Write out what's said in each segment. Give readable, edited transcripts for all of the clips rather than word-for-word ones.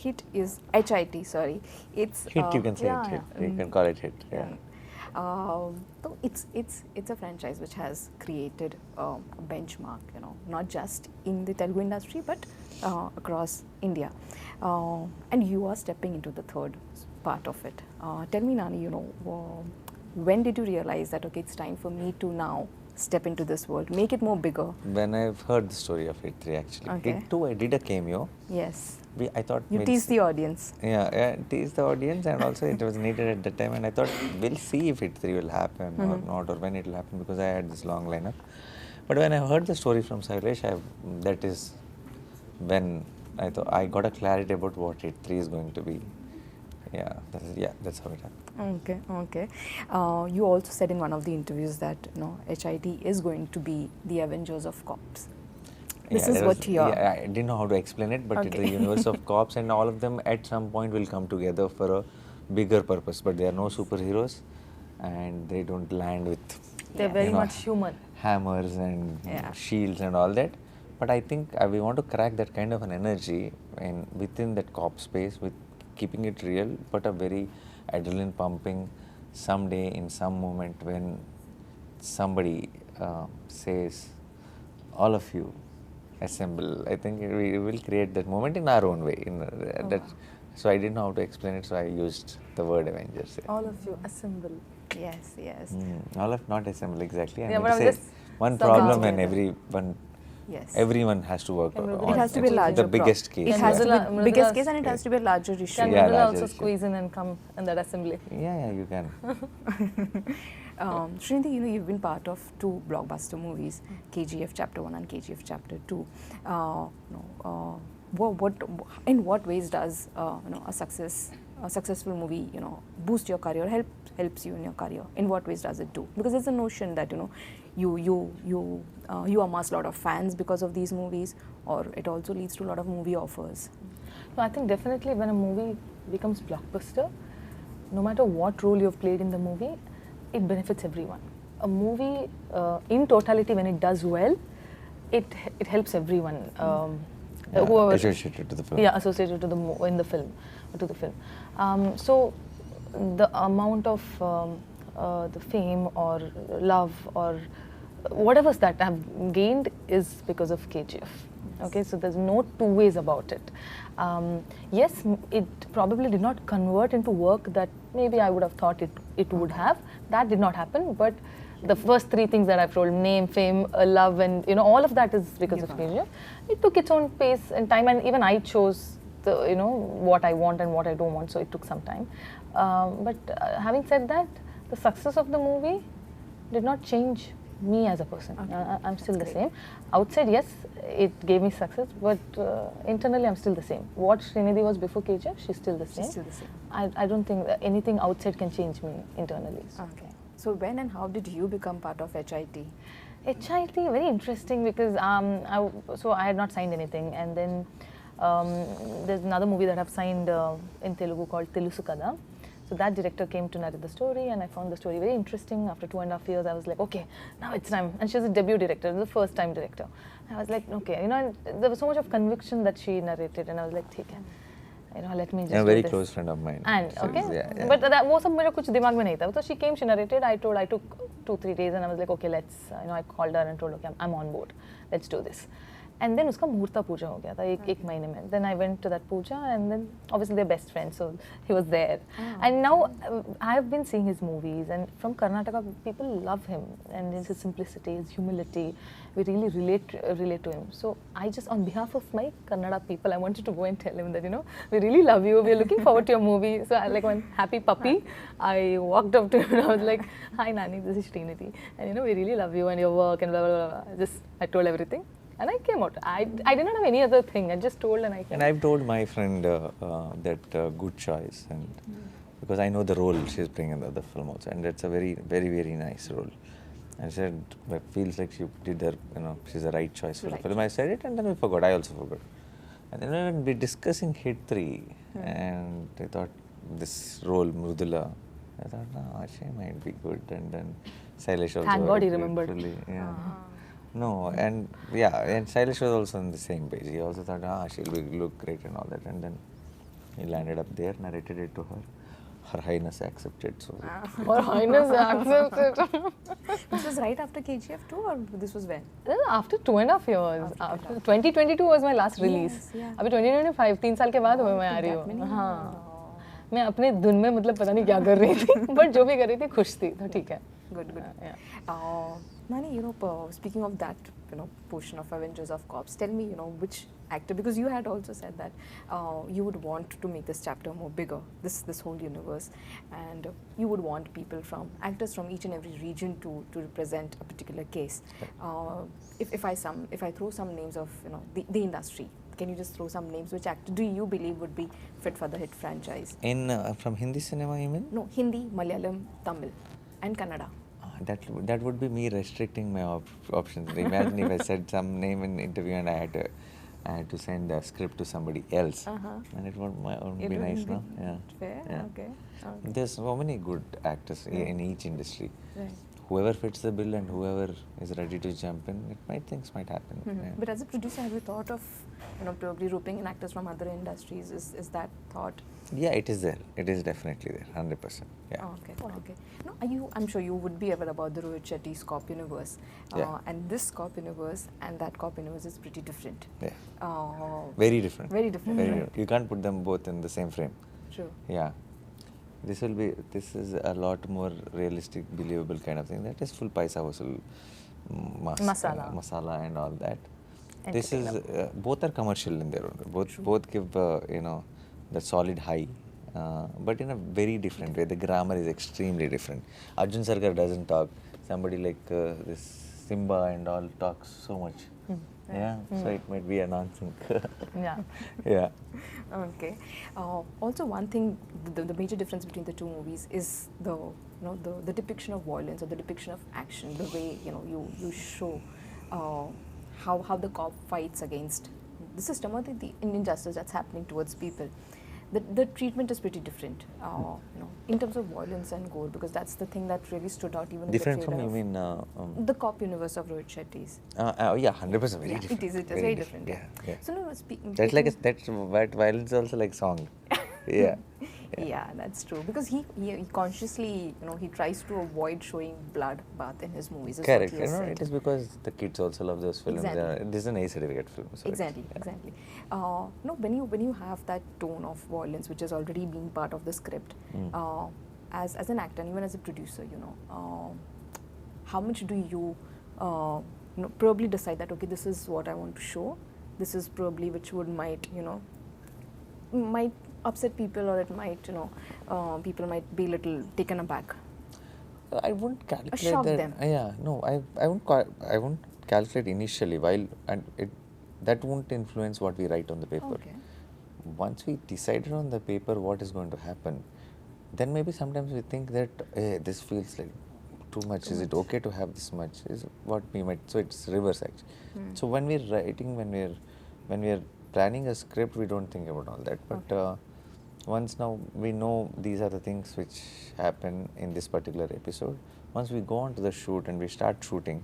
hit is HIT. Sorry, it's Hit, you can say yeah, it hit. yeah. You can call it hit. Yeah. So it's a franchise which has created a benchmark, you know, not just in the Telugu industry but across India. And you are stepping into the third part of it. Tell me, Nani, you know, when did you realize that okay, it's time for me to now step into this world, make it more bigger? When I've heard the story of Hit 3 actually. Okay. Hit 2 I did a cameo. Yes. I thought You we'll tease see- the audience. Yeah, tease the audience, and also it was needed at that time, and I thought we'll see if Hit 3 will happen or not, or when it will happen, because I had this long lineup. But when I heard the story from Sailesh, that is when I thought I got a clarity about what Hit 3 is going to be. That's how it happened. Okay. You also said in one of the interviews that you know HIT is going to be the Avengers of cops. This is what you are. Yeah, I didn't know how to explain it, but it's the universe of cops, and all of them at some point will come together for a bigger purpose. But they are no superheroes, and they don't land with They're very much human. hammers and shields and all that. But I think we want to crack that kind of an energy within that cop space, with keeping it real, but a very adrenaline pumping. Someday in some moment when somebody says, "All of you assemble," I think we will create that moment in our own way. So I didn't know how to explain it, so I used the word Avengers. Yeah. All of you assemble. Yes. All of not assemble exactly. I Yeah, mean but to I'm say just one somehow problem and together. everyone has to work on. It has to be a larger the biggest case. It has to Mridula- be biggest case, and it has to be a larger issue. Can Yeah, Mridula larger also issue. squeeze in and come in that assembly? Yeah, you can. Srinidhi, you know, you've been part of two blockbuster movies, KGF Chapter 1 and KGF Chapter 2. In what ways does a successful movie, you know, boost your career, helps you in your career? In what ways does it do? Because there's a notion that, you know, you amass a lot of fans because of these movies, or it also leads to a lot of movie offers. No, I think definitely when a movie becomes blockbuster, no matter what role you've played in the movie, it benefits everyone. A movie, in totality, when it does well, it helps everyone. Whoever Associated to the film. Yeah, associated to the film. So the amount of the fame or love or whatever that I've gained is because of KGF. Okay, so there's no two ways about it. Yes, it probably did not convert into work that maybe I would have thought it would have. That did not happen, but the first three things that I've told, name, fame, love, and you know, all of that is because of KGF. It took its own pace and time, and even I chose what I want and what I don't want, so it took some time. But having said that, the success of the movie did not change me as a person. I'm still the same. Outside, yes, it gave me success, but internally I'm still the same. What Srinidhi was before KGF, she's still the same. She's still the same. I don't think that anything outside can change me internally. So. Okay. So when and how did you become part of HIT? HIT, very interesting, because I had not signed anything, and then there's another movie that I've signed in Telugu called Telusu Kada. So that director came to narrate the story, and I found the story very interesting. After 2.5 years, I was like, okay, now it's time. And she was a debut director, the first time director. I was like, okay, you know, there was so much of conviction that she narrated, and I was like, okay, you know, let me just A do very this. close friend of mine. And okay, Yeah. but that was मेरा कुछ दिमाग में नहीं था. So she came, she narrated. I took 2-3 days, and I was like, okay, let's. You know, I called her and told, okay, I'm on board. Let's do this. And then उसका मुहूर्ता पूजा हो गया था एक महीने में. Then I went to that puja, and then obviously they're best friends, so he was there. And now I've been seeing his movies, and from Karnataka people love him, and his simplicity, his humility, we really relate to him. So I just, on behalf of my Kannada people, I wanted to go and tell him that, you know, we really love you, we're looking forward to your movie. So I, like one happy puppy, I walked up to him and I was like, hi Nani, this is Srinidhi, and you know, we really love you and your work and blah blah blah. I told everything. And I came out. I did not have any other thing. I just told and I came. And I've told my friend that good choice, and because I know the role she's playing in the other film also, and it's a very, very, very nice role. I said, it feels like she did her, you know, she's the right choice for the film. I said it, and then we forgot. I also forgot. And then when we were discussing Hit 3, and I thought this role, Mridula, I thought, no, she might be good. And then Sailesh also. Thank God he remembered. Yeah. No, and yeah, and Sailesh was also on the same page. He also thought, she'll look great and all that. And then He landed up there, narrated it to her. Her Highness accepted. So Her Highness accepted. This was right after KGF 2 or this was when? After 2.5 years. After 2022 was my last release. Yes, yeah. अभी 2025 3 साल के बाद मैं आ रही हूँ. हाँ. मैं अपने धुन में मतलब पता नहीं क्या कर रही थी, but जो भी कर रही थी खुश थी, तो ठीक है. Good. Yeah. Nani, speaking of that, portion of Avengers of Corps, tell me, which actor, because you had also said that you would want to make this chapter more bigger, this whole universe, and you would want actors from each and every region to represent a particular case. If I throw some names of, the industry, can you just throw some names? Which actor do you believe would be fit for the hit franchise? from Hindi cinema, you mean? No, Hindi, Malayalam, Tamil, and Kannada. That would be me restricting my options. Imagine if I said some name in interview and I had to send a script to somebody else, and it wouldn't be nice, no? Yeah. Fair. Yeah. Okay. There's so many good actors in each industry. Right. Whoever fits the bill and whoever is ready to jump in, things might happen. Yeah. But as a producer, have you thought of, probably roping in actors from other industries? Is that thought? Yeah, it is there. It is definitely there, 100%. Yeah. Okay. No, I'm sure you would be aware about the Rohit Shetty's Cop universe. Yeah. And this Cop universe and that Cop universe is pretty different. Yeah. Very different. Very different. Very right? different. You can't put them both in the same frame. True. Yeah. This is a lot more realistic, believable kind of thing. That is full paisa vasool, masala and all that. This is both are commercial in their own. Both give the solid high, but in a very different way. The grammar is extremely different. Arjun Sarkar doesn't talk. Somebody like this Simba and all talks so much. Yeah, so it might be a non-sync. Yeah. Yeah. Okay. Also, one thing, the major difference between the two movies is the depiction of violence or the depiction of action. The way you show how the cop fights against the system or the injustice that's happening towards people. The treatment is pretty different, in terms of violence and gore, because that's the thing that really stood out even Different in the from, trailer. you mean? The Cop universe of Rohit Shetty's. Yeah, 100% very different. It is very different. Yeah. So no, that violence is also like song. Yeah. Yeah, that's true. Because he consciously, he tries to avoid showing blood bath in his movies. Is Correct. What he has said. It is because the kids also love those films. Exactly. This is an A-certificate film. So Exactly. No, when you have that tone of violence, which has already been part of the script, as an actor and even as a producer, how much do you, probably decide that, okay, this is what I want to show. This is probably which might upset people, or it might, people might be a little taken aback. I won't calculate shock that. them. I won't calculate initially, that won't influence what we write on the paper. Okay. Once we decided on the paper what is going to happen, then maybe sometimes we think that this feels like too much. Is it okay to have this much? Is what we might. So it's reverse actually. So when we're writing, when we're planning a script, we don't think about all that. But once now we know these are the things which happen in this particular episode. Once we go on to the shoot and we start shooting,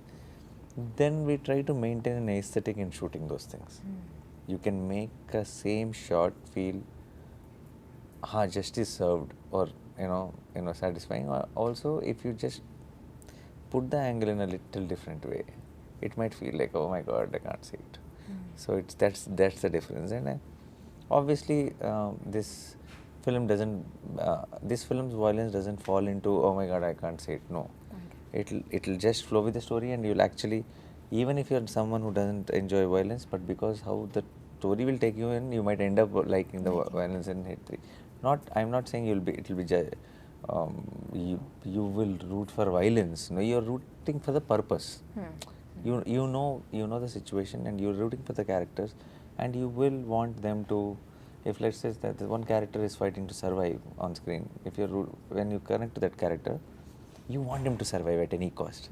then we try to maintain an aesthetic in shooting those things. You can make a same shot feel justice served, or satisfying. Or also, if you just put the angle in a little different way, it might feel like, oh my God, I can't see it. So that's the difference. And obviously, this film's violence doesn't fall into, oh my God, I can't see it. No, it'll just flow with the story, and you'll actually, even if you're someone who doesn't enjoy violence, but because how the story will take you in, you might end up liking the violence in Hit 3. I'm not saying you will root for violence. No, you're rooting for the purpose. You know the situation, and you're rooting for the characters, and you will want them to. If let's say that the one character is fighting to survive on screen, when you connect to that character, you want him to survive at any cost.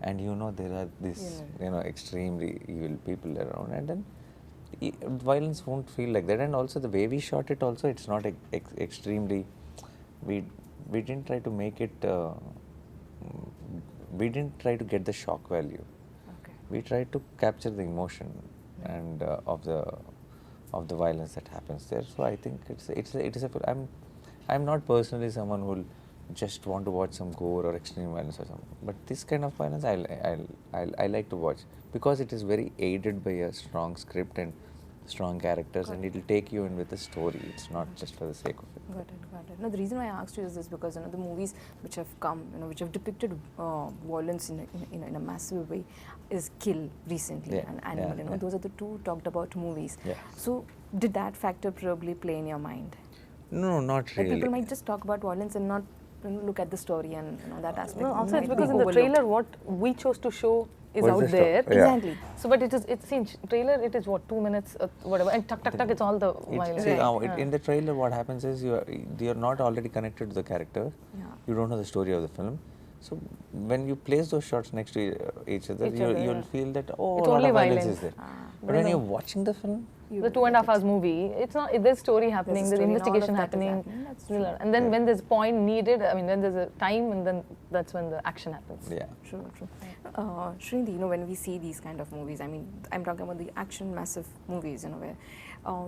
And there are these extremely evil people around, and then violence won't feel like that. And also the way we shot it, also it's not extremely. We didn't try to make it. We didn't try to get the shock value. Okay. We tried to capture the emotion and of of the violence that happens there. So I think it is a I'm not personally someone who will just want to watch some gore or extreme violence or something, but this kind of violence I like to watch because it is very aided by a strong script and strong characters, and it will take you in with the story. It's not just for the sake of it. Got it, got it. No, the reason why I asked you is this because the movies which have come, which have depicted violence in a massive way, is Kill recently and Animal. Those are the two talked about movies. Yeah. So did that factor probably play in your mind? No, not really. Like people might just talk about violence and not look at the story and that aspect. No, also it's might because be in the overlooked. trailer what we chose to show is Was out the there. story? Yeah. Exactly. So, but it's in trailer. It is what 2 minutes, whatever, and tuck tuck tuck. It's all the violence. In the trailer, what happens is you're not already connected to the character. Yeah. You don't know the story of the film. So when you place those shots next to each other, you'll feel that It's a lot only of violence violence. is there. Ah. But when you're watching the film, The 2.5 hours movie, it's not. There's story happening. There's story and all of investigation that is happening. happening. That's true. And then when there's a point needed, I mean, when there's a time, and then that's when the action happens. yeah. True, true. Srinidhi, when we see these kind of movies, I mean, I'm talking about the action massive movies, where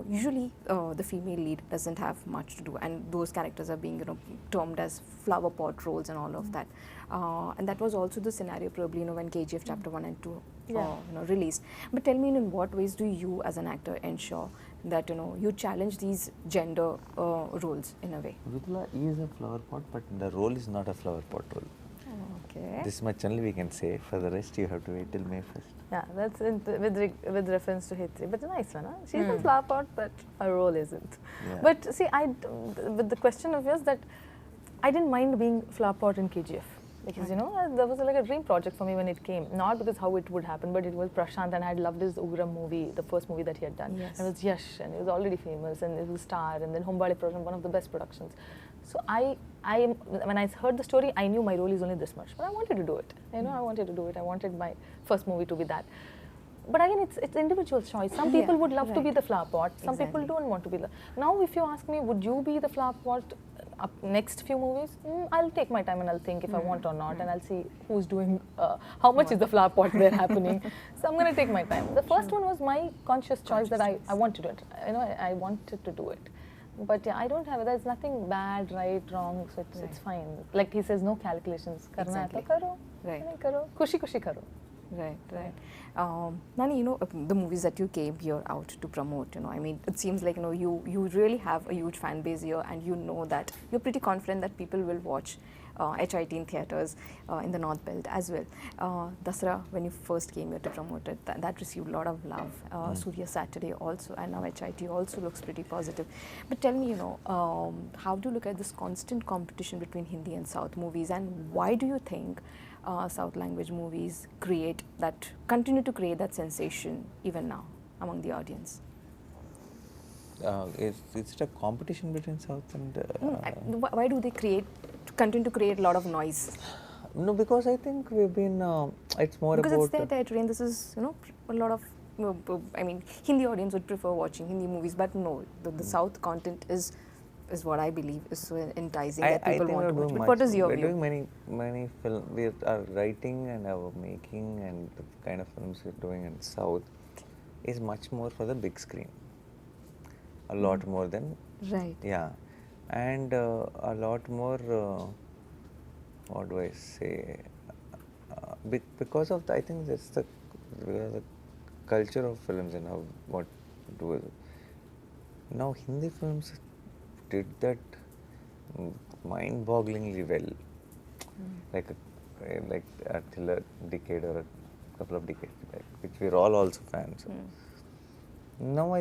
usually the female lead doesn't have much to do, and those characters are being, termed as flower pot roles and all of that. And that was also the scenario probably, when KGF Chapter 1 and 2 released. But tell me, in what ways do you as an actor ensure that, you challenge these gender roles in a way? Vidula is a flower pot, but the role is not a flower pot role. Okay. This much only we can say. For the rest, you have to wait till May 1st. Yeah, that's with reference to Hitri. But it's a nice one, huh? She's in flower pot, but her role isn't. Yeah. But see, with the question of yours, that I didn't mind being flower pot in KGF. Because, that was like a dream project for me when it came. Not because how it would happen, but it was Prashant, and I had loved his Ugra movie, the first movie that he had done. Yes. And it was Yash, and he was already famous, and it was Star, and then Hombale production, one of the best productions. So when I heard the story, I knew my role is only this much, but I wanted to do it. I wanted to do it. I wanted my first movie to be that. But again, it's individual choice. Some people would love to be the flower pot. Some people don't want to be the. Now, if you ask me, would you be the flower pot up next few movies? I'll take my time and I'll think if I want or not, and I'll see who's doing, how much is the flower pot there happening. So I'm going to take my time. The first one was my conscious choice that I want to do it. I wanted to do it. But yeah, I don't have, there's nothing bad, right, wrong, so it's fine. Like he says, no calculations. Karna hai to karo, nahi karo, khushi khushi karo. Right, right. Nani, the movies that you came here out to promote, I mean, it seems like, you really have a huge fan base here, and that you're pretty confident that people will watch HIT in theatres in the North Belt as well. Dasra, when you first came here to promote it, that received a lot of love. Surya Saturday also, and now HIT also looks pretty positive. But tell me, how do you look at this constant competition between Hindi and South movies, and why do you think South language movies continue to create that sensation even now among the audience? Is it a competition between South and... why do they continue to create a lot of noise? No, because I think we've been, it's more because about... it's their territory, and this is, a lot of, I mean, Hindi audience would prefer watching Hindi movies, but no, the South content is what I believe is so enticing that people want to watch. But what is your view? We're doing many films. We are writing and our making, and the kind of films we're doing in South is much more for the big screen. A lot more than... Right. Yeah. And a lot more, what do I say, because of I think that's the culture of films and how what to do with it. Now Hindi films did that mind-bogglingly well, like till a decade or a couple of decades back, which we're all also fans of. Now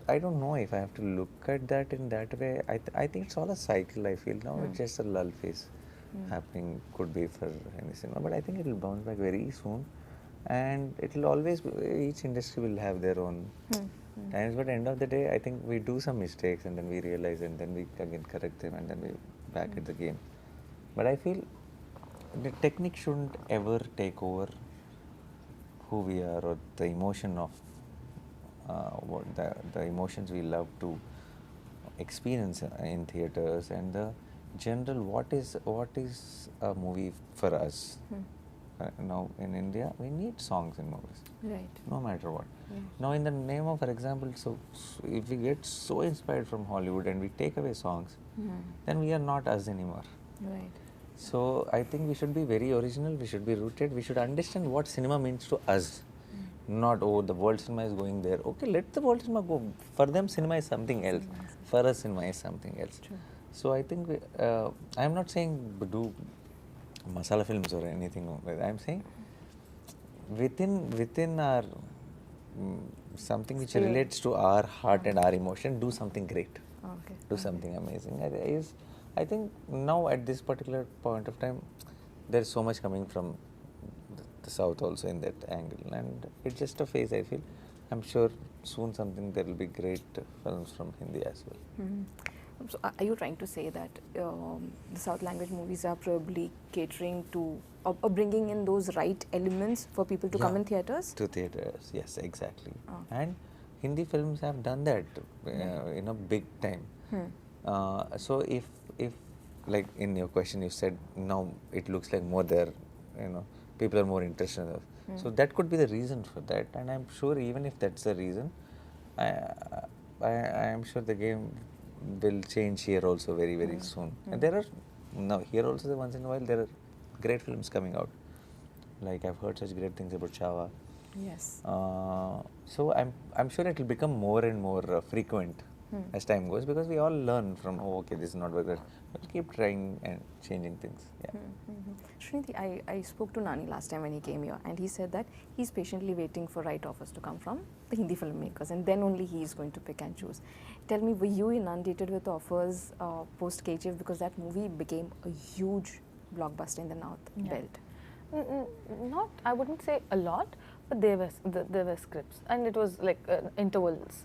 I don't know if I have to look at that in that way. I think it's all a cycle. I feel now it's just a lull phase happening, could be for any cinema, but I think it will bounce back very soon, and it will always each industry will have their own times. But at the end of the day, I think we do some mistakes and then we realize, and then we again correct them, and then we back at the game. But I feel the technique shouldn't ever take over who we are or the emotion of what the emotions we love to experience in theaters, and the general what is a movie for us. Now in India we need songs in movies, Right. no matter what. Now in the name of, for example, so if we get so inspired from Hollywood and we take away songs, then we are not us anymore. Right. So I think we should be very original, we should be rooted, we should understand what cinema means to us. Not, oh, the world cinema is going there. Okay, let the world cinema go. For them, cinema is something else. For us, cinema is something else. True. So I think I am not saying do masala films or anything. I am saying within our something which relates to our heart and our emotion, do something great. Okay. Do something amazing. I think now at this particular point of time, there is so much coming from the south also in that angle, and it's just a phase. I feel. I'm sure soon there will be great films from Hindi as well. So are you trying to say that the South language movies are probably catering to or bringing in those right elements for people to come in theatres? To theatres, yes, exactly. And Hindi films have done that, big time. So if like in your question you said now it looks like more there, people are more interested in those. So that could be the reason for that, and I'm sure even if that's the reason, I am sure the game will change here also very, very soon. And there are now here also the once in a while there are great films coming out. Like I've heard such great things about Chava. Yes. So I'm sure it will become more and more frequent as time goes, because we all learn from, oh, okay, this is not working. We'll keep trying and changing things. Yeah. Srinidhi, I spoke to Nani last time when he came here, and he said that he's patiently waiting for right offers to come from the Hindi filmmakers, and then only he is going to pick and choose. Tell me, were you inundated with offers post KGF, because that movie became a huge blockbuster in the North belt? Not, I wouldn't say a lot, but there were scripts, and it was like intervals,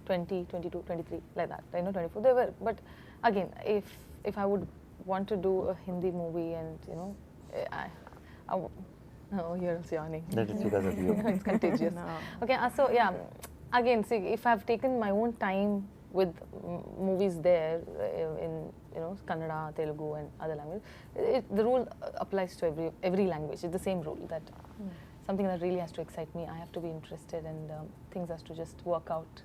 20, 22, 23, like that. 24. There were, but again, if I would want to do a Hindi movie, and oh, you're yawning. That is because of you. It's contagious. No. Okay, so yeah, again, see, if I've taken my own time with movies there in Kannada, Telugu, and other languages, the rule applies to every language. It's the same rule that something that really has to excite me, I have to be interested, and things has to just work out.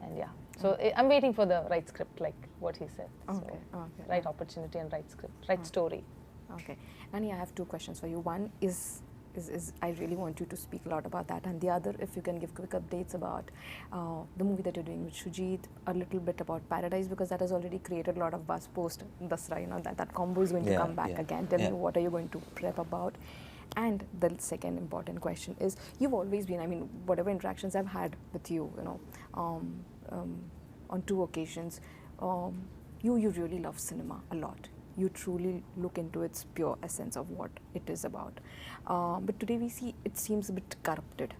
And yeah, so I'm waiting for the right script, like what he said. Okay. So, right opportunity and right script, right story. Okay. Nani, I have two questions for you. One is I really want you to speak a lot about that, and the other, if you can give quick updates about the movie that you're doing with Shujit, a little bit about Paradise, because that has already created a lot of buzz post Dasra, that combo is going to come back again. Tell me, what are you going to prep about? And the second important question is, you've always been, whatever interactions I've had with you, on two occasions, you really love cinema a lot. You truly look into its pure essence of what it is about. But today we see it seems a bit corrupted.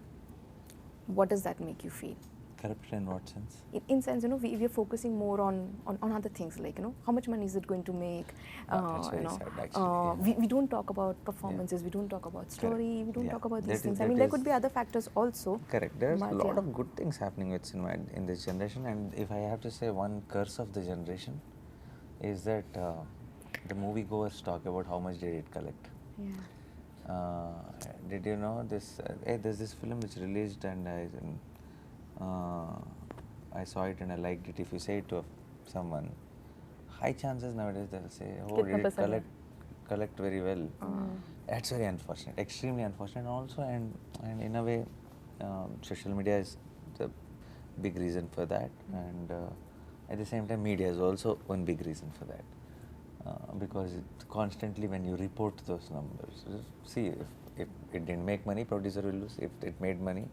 What does that make you feel? Corrupted in what sense? In sense, we are focusing more on other things, like, how much money is it going to make? That's very sad, actually. We don't talk about performances, we don't talk about story, Correct. we don't talk about That these things. that there could be other factors also. Correct. There's a but lot of good things happening with cinema in this generation, and if I have to say one curse of the generation is that the moviegoers talk about how much did it collect. Yeah. Did you know this? There's this film which released, and I saw it and I liked it. If you say it to someone, high chances nowadays they'll say, "Oh, did it collect very well?" That's very unfortunate, extremely unfortunate. Also, and in a way, social media is the big reason for that, and at the same time, media is also one big reason for that. Because constantly when you report those numbers, see, if it didn't make money, producer will lose. If it made money,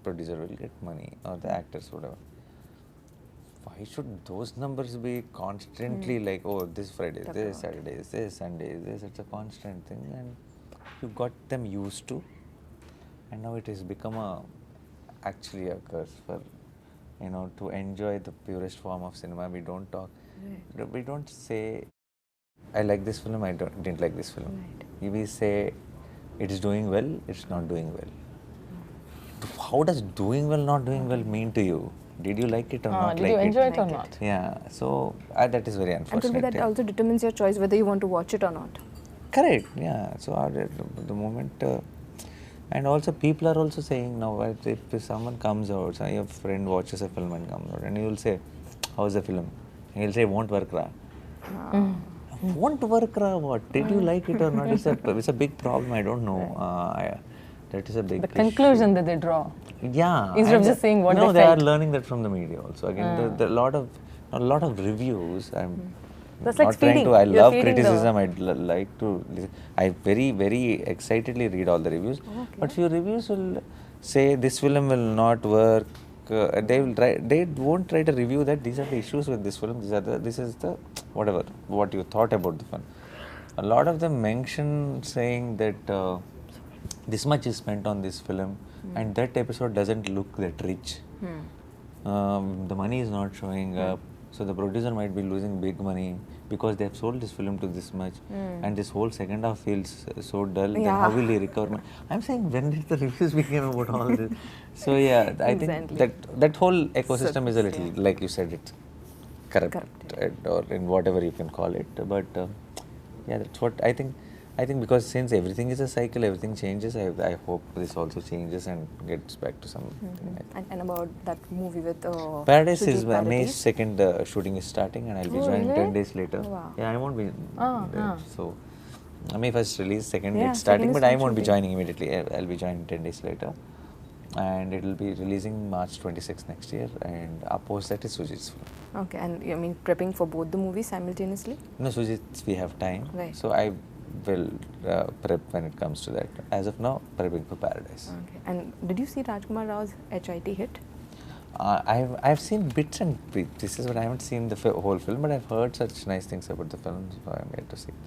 producer will get money, or the actors, whatever. Why should those numbers be constantly like, oh, this Friday, this Saturday, this Sunday, this? It's a constant thing, and you got them used to, and now it has become actually a curse for, to enjoy the purest form of cinema. We don't talk. Right. We don't say, I like this film, I didn't like this film. Right. We say, it is doing well, it's not doing well. How does doing well, not doing well mean to you? Did you like it or not? Did you enjoy it or not? Yeah, so that is very unfortunate. And to me that also determines your choice whether you want to watch it or not. Correct, yeah. So the moment And also people are also saying now, if someone comes out, so your friend watches a film and comes out, and you will say, how's the film? And he'll say, won't work, ra. Won't work, ra, what? Did you like it or not? It's a big problem, I don't know. That is a big The conclusion that they draw. Yeah. Instead of and just saying what no, they they are felt. learning that from the media also. Again, a lot of reviews. I'm That's not like trying feeding. to. I You're love feeding the- criticism. I'd like to. I very excitedly read all the reviews. Okay. But few reviews will say this film will not work. They will try. They won't try to review that these are the issues with this film. This is the whatever what you thought about the film. A lot of them mention saying that this much is spent on this film, and that episode doesn't look that rich. The money is not showing up, so the producer might be losing big money because they have sold this film to this much, and this whole second half feels so dull. Then how will he recover? I'm saying, when did the reviews begin about all this? So yeah, I think Exactly. that whole ecosystem is a Surface, little, like you said, it's corrupt, or in whatever you can call it. But yeah, that's what I think. I think because since everything is a cycle, everything changes. I hope this also changes and gets back to something. And about that movie with Paradise is Sujit May Paradis. 2nd shooting is starting, and I'll be Oh, joining really? 10 days later. Wow. Yeah, I won't be Ah, there. ah. So May 1st release, 2nd Yeah, it's starting, 2nd is but I from won't be shooting. joining immediately. I'll be joining 10 days later, and it will be releasing March 26th next year. And post that is Sujit's film. Okay, and I mean prepping for both the movies simultaneously? No, Sujit's we have time, Right. so I will prep when it comes to that. As of now, prepping for Paradise. Okay. And did you see Rajkumar Rao's HIT hit? I've seen bits and bits. This is what I haven't seen the whole film, but I've heard such nice things about the film, so I'm yet to see.